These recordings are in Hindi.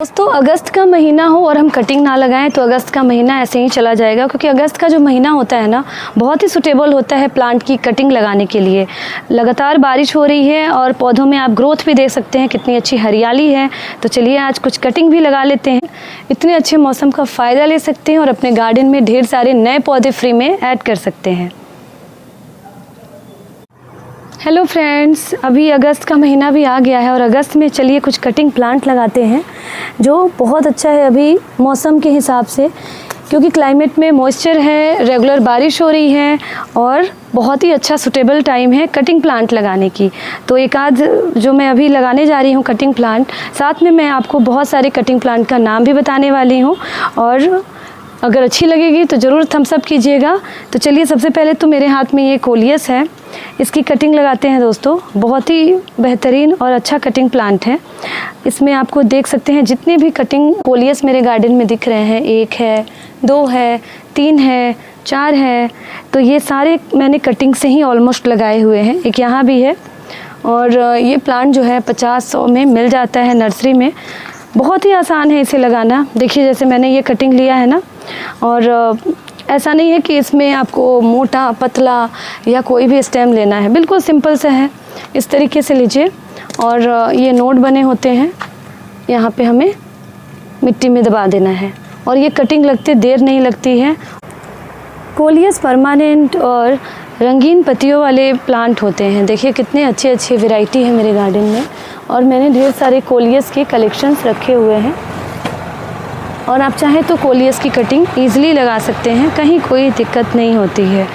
दोस्तों अगस्त का महीना हो और हम कटिंग ना लगाएं तो अगस्त का महीना ऐसे ही चला जाएगा, क्योंकि अगस्त का जो महीना होता है ना बहुत ही सूटेबल होता है प्लांट की कटिंग लगाने के लिए। लगातार बारिश हो रही है और पौधों में आप ग्रोथ भी देख सकते हैं, कितनी अच्छी हरियाली है। तो चलिए आज कुछ कटिंग भी लगा लेते हैं। इतने अच्छे मौसम का फ़ायदा ले सकते हैं और अपने गार्डन में ढेर सारे नए पौधे फ्री में ऐड कर सकते हैं। हेलो फ्रेंड्स, अभी अगस्त का महीना भी आ गया है और अगस्त में चलिए कुछ कटिंग प्लांट लगाते हैं जो बहुत अच्छा है अभी मौसम के हिसाब से, क्योंकि क्लाइमेट में मॉइस्चर है, रेगुलर बारिश हो रही है और बहुत ही अच्छा सूटेबल टाइम है कटिंग प्लांट लगाने की। तो एक आध जो मैं अभी लगाने जा रही हूँ कटिंग प्लांट, साथ में मैं आपको बहुत सारे कटिंग प्लांट का नाम भी बताने वाली हूँ और अगर अच्छी लगेगी तो ज़रूर थम्स अप कीजिएगा। तो चलिए सबसे पहले तो मेरे हाथ में ये कोलियस है, इसकी कटिंग लगाते हैं दोस्तों। बहुत ही बेहतरीन और अच्छा कटिंग प्लांट है। इसमें आपको देख सकते हैं जितने भी कटिंग कोलियस मेरे गार्डन में दिख रहे हैं, 1 है, 2 है, 3 है, 4 है, तो ये सारे मैंने कटिंग से ही ऑलमोस्ट लगाए हुए हैं। एक यहाँ भी है और ये प्लांट जो है 50-100 में मिल जाता है नर्सरी में। बहुत ही आसान है इसे लगाना। देखिए जैसे मैंने ये कटिंग लिया है ना, और ऐसा नहीं है कि इसमें आपको मोटा पतला या कोई भी स्टेम लेना है, बिल्कुल सिंपल सा है। इस तरीके से लीजिए और ये नोड बने होते हैं, यहाँ पे हमें मिट्टी में दबा देना है और ये कटिंग लगते देर नहीं लगती है। कोलियस परमानेंट और रंगीन पत्तियों वाले प्लांट होते हैं। देखिए कितने अच्छे अच्छे वैरायटी है मेरे गार्डन में और मैंने ढेर सारे कोलियस के कलेक्शंस रखे हुए हैं और आप चाहें तो कोलियस की कटिंग ईज़िली लगा सकते हैं, कहीं कोई दिक्कत नहीं होती है।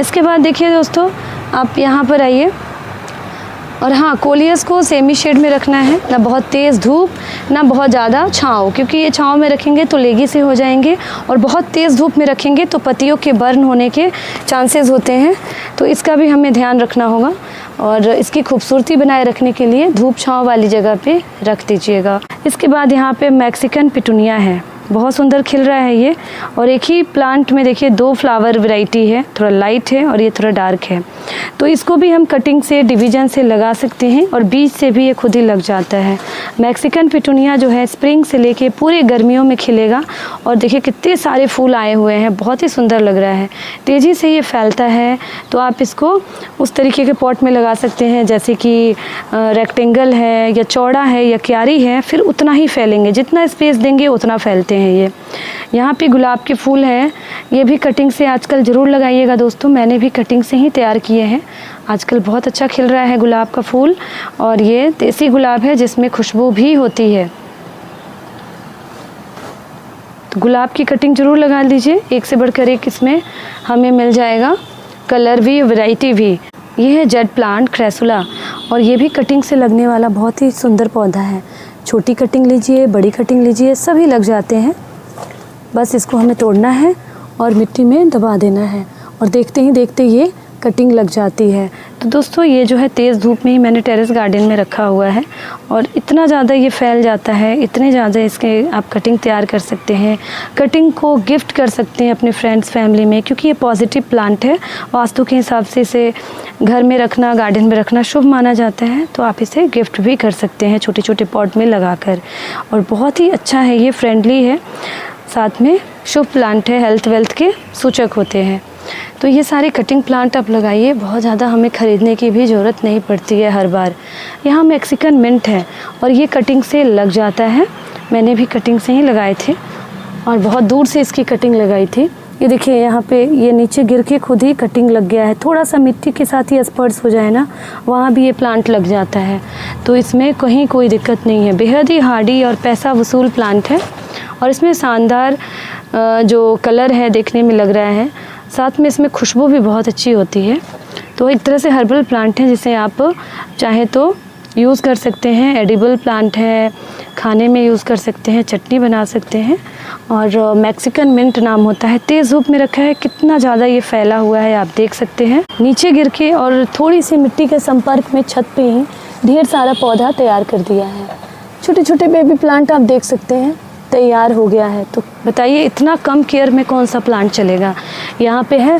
इसके बाद देखिए दोस्तों, आप यहाँ पर आइए और हाँ, कोलियस को सेमी शेड में रखना है, ना बहुत तेज़ धूप ना बहुत ज़्यादा छाँव, क्योंकि ये छाँव में रखेंगे तो लेगी से हो जाएंगे और बहुत तेज़ धूप में रखेंगे तो पत्तियों के बर्न होने के चांसेस होते हैं। तो इसका भी हमें ध्यान रखना होगा और इसकी खूबसूरती बनाए रखने के लिए धूप छाँव वाली जगह पे रख दीजिएगा। इसके बाद यहाँ पे मैक्सिकन पिटूनिया है, बहुत सुंदर खिल रहा है ये। और एक ही प्लांट में देखिए 2 फ्लावर वैरायटी है, थोड़ा लाइट है और ये थोड़ा डार्क है। तो इसको भी हम कटिंग से डिवीजन से लगा सकते हैं और बीज से भी ये खुद ही लग जाता है। मैक्सिकन पिटूनिया जो है स्प्रिंग से लेके पूरे गर्मियों में खिलेगा और देखिए कितने सारे फूल आए हुए हैं, बहुत ही सुंदर लग रहा है। तेज़ी से ये फैलता है, तो आप इसको उस तरीके के पॉट में लगा सकते हैं जैसे कि रेक्टेंगल है या चौड़ा है या क्यारी है, फिर उतना ही फैलेंगे, जितना स्पेस देंगे उतना फैलते हैं ये। यहाँ पे गुलाब के फूल हैं, ये भी कटिंग से आजकल ज़रूर लगाइएगा दोस्तों, मैंने भी कटिंग से ही तैयार किए हैं। आजकल बहुत अच्छा खिल रहा है गुलाब का फूल और ये देसी गुलाब है जिसमें खुशबू भी होती है। तो गुलाब की कटिंग ज़रूर लगा लीजिए, एक से बढ़कर एक इसमें हमें मिल जाएगा, कलर भी वैरायटी भी। ये है जेड प्लांट क्रेसुला और ये भी कटिंग से लगने वाला बहुत ही सुंदर पौधा है। छोटी कटिंग लीजिए, बड़ी कटिंग लीजिए, सभी लग जाते हैं। बस इसको हमें तोड़ना है और मिट्टी में दबा देना है और देखते ही देखते ये कटिंग लग जाती है। तो दोस्तों ये जो है तेज़ धूप में ही मैंने टेरेस गार्डन में रखा हुआ है और इतना ज़्यादा ये फैल जाता है, इतने ज़्यादा इसके आप कटिंग तैयार कर सकते हैं। कटिंग को गिफ्ट कर सकते हैं अपने फ्रेंड्स फैमिली में, क्योंकि ये पॉजिटिव प्लांट है। वास्तु के हिसाब से इसे घर में रखना, गार्डन में रखना शुभ माना जाता है, तो आप इसे गिफ्ट भी कर सकते हैं छोटे छोटे पॉट में लगाकर। और बहुत ही अच्छा है ये, फ्रेंडली है, साथ में शुभ प्लांट है, हेल्थ वेल्थ के सूचक होते हैं। तो ये सारे कटिंग प्लांट आप लगाइए, बहुत ज़्यादा हमें ख़रीदने की भी ज़रूरत नहीं पड़ती है हर बार। यहाँ मैक्सिकन मिंट है और ये कटिंग से लग जाता है, मैंने भी कटिंग से ही लगाए थे और बहुत दूर से इसकी कटिंग लगाई थी। ये देखिए यहाँ पे ये नीचे गिर के खुद ही कटिंग लग गया है, थोड़ा सा मिट्टी के साथ ही स्पर्श हो जाए ना, वहाँ भी ये प्लांट लग जाता है। तो इसमें कहीं कोई दिक्कत नहीं है, बेहद ही हार्डी और पैसा वसूल प्लांट है और इसमें शानदार जो कलर है देखने में लग रहा है, साथ में इसमें खुशबू भी बहुत अच्छी होती है। तो एक तरह से हर्बल प्लांट है जिसे आप चाहे तो यूज़ कर सकते हैं। एडिबल प्लांट है, खाने में यूज़ कर सकते हैं, चटनी बना सकते हैं। और मैक्सिकन मिंट नाम होता है, तेज़ धूप में रखा है, कितना ज़्यादा ये फैला हुआ है आप देख सकते हैं। नीचे गिर के और थोड़ी सी मिट्टी के संपर्क में छत पे ही ढेर सारा पौधा तैयार कर दिया है। छोटे छोटे बेबी प्लांट आप देख सकते हैं तैयार हो गया है। तो बताइए इतना कम केयर में कौन सा प्लांट चलेगा। यहाँ पे है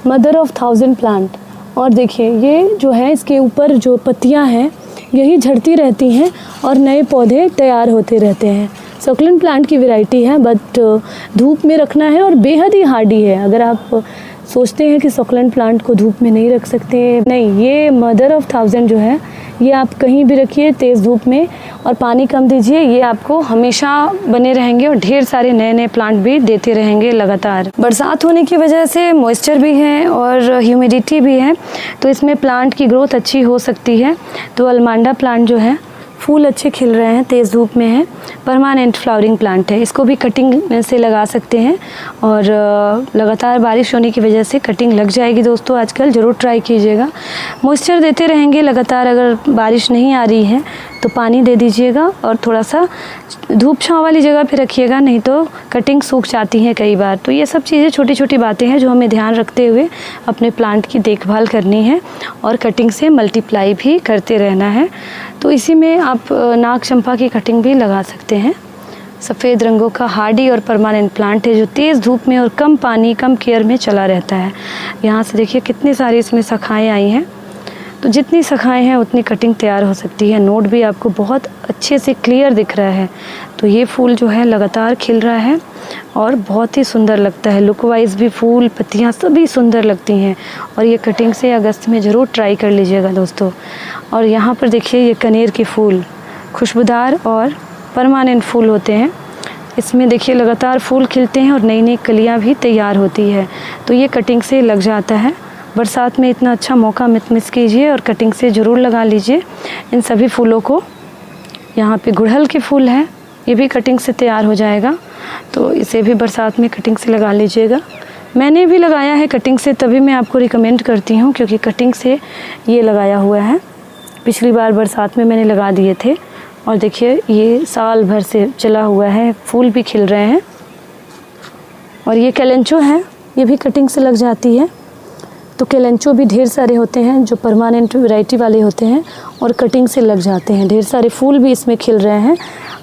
मदर ऑफ 1000 प्लांट और देखिए ये जो है इसके ऊपर जो पत्तियाँ हैं यही झड़ती रहती हैं और नए पौधे तैयार होते रहते हैं। सक्लेंट प्लांट की वैरायटी है, बट धूप में रखना है और बेहद ही हार्डी है। अगर आप सोचते हैं कि सक्लेंट प्लांट को धूप में नहीं रख सकते, नहीं, ये मदर ऑफ थाउजेंड जो है ये आप कहीं भी रखिए तेज़ धूप में और पानी कम दीजिए, ये आपको हमेशा बने रहेंगे और ढेर सारे नए नए प्लांट भी देते रहेंगे लगातार। बरसात होने की वजह से मॉइस्चर भी है और ह्यूमिडिटी भी है, तो इसमें प्लांट की ग्रोथ अच्छी हो सकती है। तो अलमांडा प्लांट जो है फूल अच्छे खिल रहे हैं, तेज़ धूप में है, परमानेंट फ्लावरिंग प्लांट है। इसको भी कटिंग से लगा सकते हैं और लगातार बारिश होने की वजह से कटिंग लग जाएगी दोस्तों। आजकल ज़रूर ट्राई कीजिएगा। मॉइस्चर देते रहेंगे लगातार, अगर बारिश नहीं आ रही है तो पानी दे दीजिएगा और थोड़ा सा धूप छाँव वाली जगह पे रखिएगा, नहीं तो कटिंग सूख जाती हैं कई बार। तो ये सब चीज़ें छोटी छोटी बातें हैं जो हमें ध्यान रखते हुए अपने प्लांट की देखभाल करनी है और कटिंग से मल्टीप्लाई भी करते रहना है। तो इसी में आप नाग चंपा की कटिंग भी लगा सकते हैं। सफ़ेद रंगों का हार्डी और परमानेंट प्लांट है जो तेज़ धूप में और कम पानी कम केयर में चला रहता है। यहाँ से देखिए कितनी सारी इसमें शाखाएँ आई हैं, तो जितनी शाखाएँ हैं उतनी कटिंग तैयार हो सकती है। नोड भी आपको बहुत अच्छे से क्लियर दिख रहा है। तो ये फूल जो है लगातार खिल रहा है और बहुत ही सुंदर लगता है। लुक वाइज भी फूल पत्तियाँ सभी सुंदर लगती हैं और ये कटिंग से अगस्त में ज़रूर ट्राई कर लीजिएगा दोस्तों। और यहाँ पर देखिए ये कनेर के फूल खुशबूदार और परमानेंट फूल होते हैं। इसमें देखिए लगातार फूल खिलते हैं और नई नई कलियाँ भी तैयार होती है। तो ये कटिंग से लग जाता है। बरसात में इतना अच्छा मौका मत मिस कीजिए और कटिंग से ज़रूर लगा लीजिए इन सभी फूलों को। यहाँ पे गुड़हल के फूल हैं, ये भी कटिंग से तैयार हो जाएगा, तो इसे भी बरसात में कटिंग से लगा लीजिएगा। मैंने भी लगाया है कटिंग से, तभी मैं आपको रिकमेंड करती हूँ, क्योंकि कटिंग से ये लगाया हुआ है। पिछली बार बरसात में मैंने लगा दिए थे और देखिए ये साल भर से चला हुआ है, फूल भी खिल रहे हैं। और ये कैलेंचो है, ये भी कटिंग से लग जाती है। तो कैलेंचो भी ढेर सारे होते हैं जो परमानेंट वैरायटी वाले होते हैं और कटिंग से लग जाते हैं। ढेर सारे फूल भी इसमें खिल रहे हैं,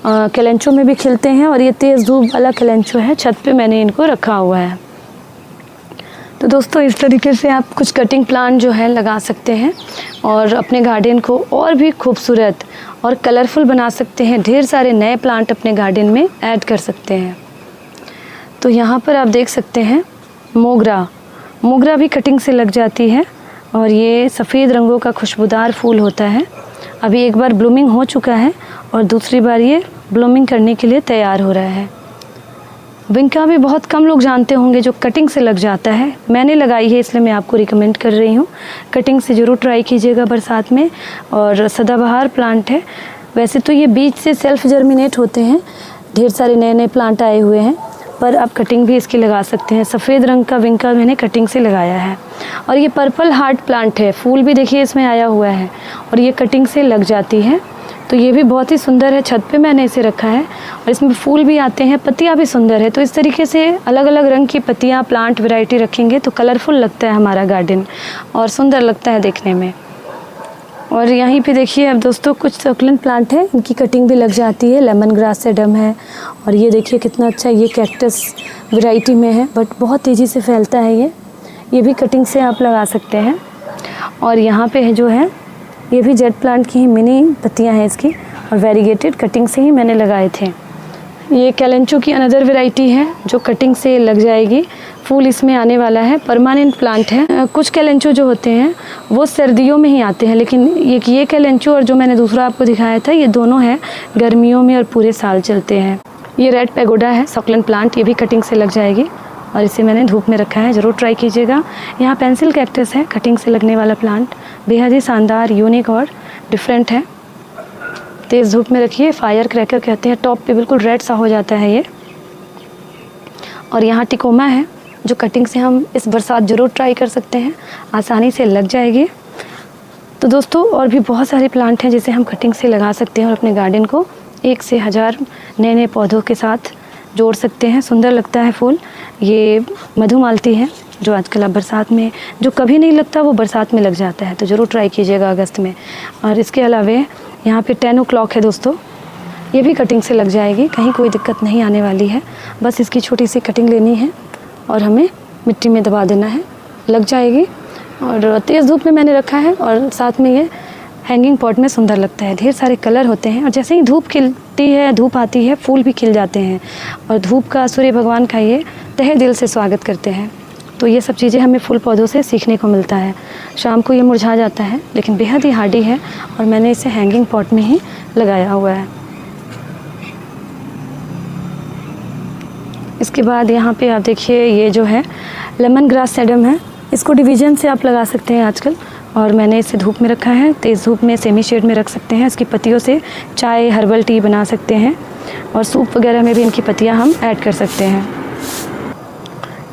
कैलेंचो में भी खिलते हैं। और ये तेज़ धूप वाला कैलेंचो है, छत पे मैंने इनको रखा हुआ है। तो दोस्तों इस तरीके से आप कुछ कटिंग प्लांट जो है लगा सकते हैं और अपने गार्डन को और भी खूबसूरत और कलरफुल बना सकते हैं। ढेर सारे नए प्लांट अपने गार्डन में ऐड कर सकते हैं। तो यहाँ पर आप देख सकते हैं मोगरा भी कटिंग से लग जाती है और ये सफ़ेद रंगों का खुशबूदार फूल होता है। अभी एक बार ब्लूमिंग हो चुका है और दूसरी बार ये ब्लूमिंग करने के लिए तैयार हो रहा है। विंका भी बहुत कम लोग जानते होंगे जो कटिंग से लग जाता है। मैंने लगाई है इसलिए मैं आपको रिकमेंड कर रही हूँ। कटिंग से ज़रूर ट्राई कीजिएगा बरसात में। और सदाबहार प्लांट है, वैसे तो ये बीज से सेल्फ जर्मिनेट होते हैं। ढेर सारे नए नए प्लांट आए हुए हैं, पर आप कटिंग भी इसकी लगा सकते हैं। सफ़ेद रंग का विंका मैंने कटिंग से लगाया है। और ये पर्पल हार्ट प्लांट है, फूल भी देखिए इसमें आया हुआ है और ये कटिंग से लग जाती है। तो ये भी बहुत ही सुंदर है, छत पे मैंने इसे रखा है और इसमें फूल भी आते हैं, पत्तियाँ भी सुंदर है। तो इस तरीके से अलग अलग रंग की पत्तियाँ प्लांट वैरायटी रखेंगे तो कलरफुल लगता है हमारा गार्डन और सुंदर लगता है देखने में। और यहीं पे देखिए अब दोस्तों कुछ सक्लेंट प्लांट है, इनकी कटिंग भी लग जाती है। लेमन ग्रास सेडम है और ये देखिए कितना अच्छा, ये कैक्टस वैरायटी में है बट बहुत तेज़ी से फैलता है। ये भी कटिंग से आप लगा सकते हैं। और यहाँ पे है जो है ये भी जेट प्लांट की ही मिनी पत्तियाँ हैं इसकी और वेरीगेटेड कटिंग से ही मैंने लगाए थे। ये कैलेंचो की अनदर वैरायटी है जो कटिंग से लग जाएगी। फूल इसमें आने वाला है, परमानेंट प्लांट है। कुछ कैलेंचो जो होते हैं वो सर्दियों में ही आते हैं, लेकिन ये कैलेंचो और जो मैंने दूसरा आपको दिखाया था ये दोनों हैं गर्मियों में और पूरे साल चलते हैं। ये रेड पैगोडा है सक्लेंट प्लांट, ये भी कटिंग से लग जाएगी और इसे मैंने धूप में रखा है, ज़रूर ट्राई कीजिएगा। यहाँ पेंसिल कैक्टस है, कटिंग से लगने वाला प्लांट, बेहद ही शानदार, यूनिक और डिफरेंट है। तेज़ धूप में रखिए, फायर क्रैकर कहते हैं, टॉप पे बिल्कुल रेड सा हो जाता है ये। और यहाँ टिकोमा है जो कटिंग से हम इस बरसात ज़रूर ट्राई कर सकते हैं, आसानी से लग जाएगी। तो दोस्तों और भी बहुत सारे प्लांट हैं जिसे हम कटिंग से लगा सकते हैं और अपने गार्डन को 1 से 1000 नए नए पौधों के साथ जोड़ सकते हैं। सुंदर लगता है फूल। ये मधुमालती है जो आजकल अब बरसात में जो कभी नहीं लगता वो बरसात में लग जाता है, तो ज़रूर ट्राई कीजिएगा अगस्त में। और इसके अलावा यहाँ पे 10 o'clock है दोस्तों, ये भी कटिंग से लग जाएगी, कहीं कोई दिक्कत नहीं आने वाली है। बस इसकी छोटी सी कटिंग लेनी है और हमें मिट्टी में दबा देना है, लग जाएगी। और तेज़ धूप में मैंने रखा है और साथ में ये हैंगिंग पॉट में सुंदर लगता है। ढेर सारे कलर होते हैं और जैसे ही धूप खिलती है, धूप आती है, फूल भी खिल जाते हैं और धूप का सूर्य भगवान का ये तहे दिल से स्वागत करते हैं। तो ये सब चीज़ें हमें फूल पौधों से सीखने को मिलता है। शाम को ये मुरझा जाता है लेकिन बेहद ही हार्डी है और मैंने इसे हैंगिंग पॉट में ही लगाया हुआ है। इसके बाद यहाँ पे आप देखिए ये जो है लेमन ग्रास सेडम है। इसको डिवीज़न से आप लगा सकते हैं आजकल, और मैंने इसे धूप में रखा है। तेज़ धूप में सेमी शेड में रख सकते हैं। इसकी पत्तियों से चाय, हर्बल टी बना सकते हैं और सूप वगैरह में भी इनकी पत्तियाँ हम ऐड कर सकते हैं।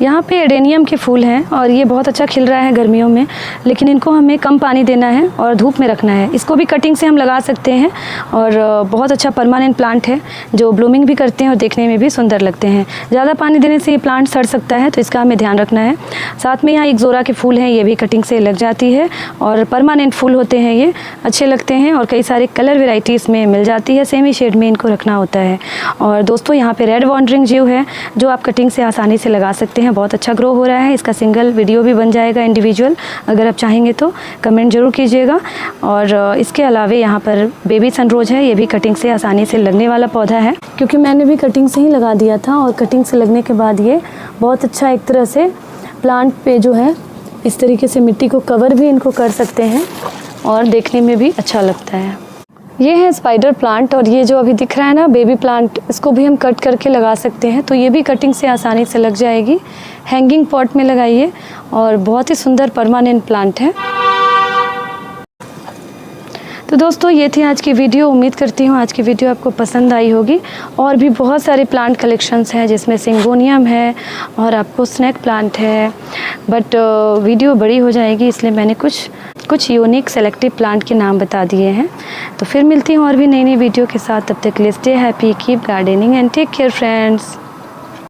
यहाँ पे एडेनियम के फूल हैं और ये बहुत अच्छा खिल रहा है गर्मियों में, लेकिन इनको हमें कम पानी देना है और धूप में रखना है। इसको भी कटिंग से हम लगा सकते हैं और बहुत अच्छा परमानेंट प्लांट है जो ब्लूमिंग भी करते हैं और देखने में भी सुंदर लगते हैं। ज़्यादा पानी देने से ये प्लांट सड़ सकता है, तो इसका हमें ध्यान रखना है। साथ में यहाँ एग्ज़ोरा के फूल हैं, ये भी कटिंग से लग जाती है और परमानेंट फूल होते हैं, ये अच्छे लगते हैं और कई सारे कलर वेराइटीज़ में मिल जाती है। सेमी शेड में इनको रखना होता है। और दोस्तों यहाँ पे रेड वॉन्डरिंग जीव है जो आप कटिंग से आसानी से लगा सकते हैं। बहुत अच्छा ग्रो हो रहा है। इसका सिंगल वीडियो भी बन जाएगा इंडिविजुअल, अगर आप चाहेंगे तो कमेंट जरूर कीजिएगा। और इसके अलावे यहाँ पर बेबी सनरोज है, ये भी कटिंग से आसानी से लगने वाला पौधा है, क्योंकि मैंने भी कटिंग से ही लगा दिया था और कटिंग से लगने के बाद ये बहुत अच्छा एक तरह से प्लांट पे जो है इस तरीके से मिट्टी को कवर भी इनको कर सकते हैं और देखने में भी अच्छा लगता है। ये है स्पाइडर प्लांट और ये जो अभी दिख रहा है ना बेबी प्लांट, इसको भी हम कट करके लगा सकते हैं। तो ये भी कटिंग से आसानी से लग जाएगी। हैंगिंग पॉट में लगाइए और बहुत ही सुंदर परमानेंट प्लांट है। तो दोस्तों ये थी आज की वीडियो। उम्मीद करती हूँ आज की वीडियो आपको पसंद आई होगी। और भी बहुत सारे प्लांट कलेक्शंस हैं जिसमें सिंगोनियम है और आपको स्नैक प्लांट है, बट वीडियो बड़ी हो जाएगी इसलिए मैंने कुछ यूनिक सेलेक्टिव प्लांट के नाम बता दिए हैं। तो फिर मिलती हूँ और भी नई वीडियो के साथ। तब तक के लिए stay happy, keep gardening and take care friends.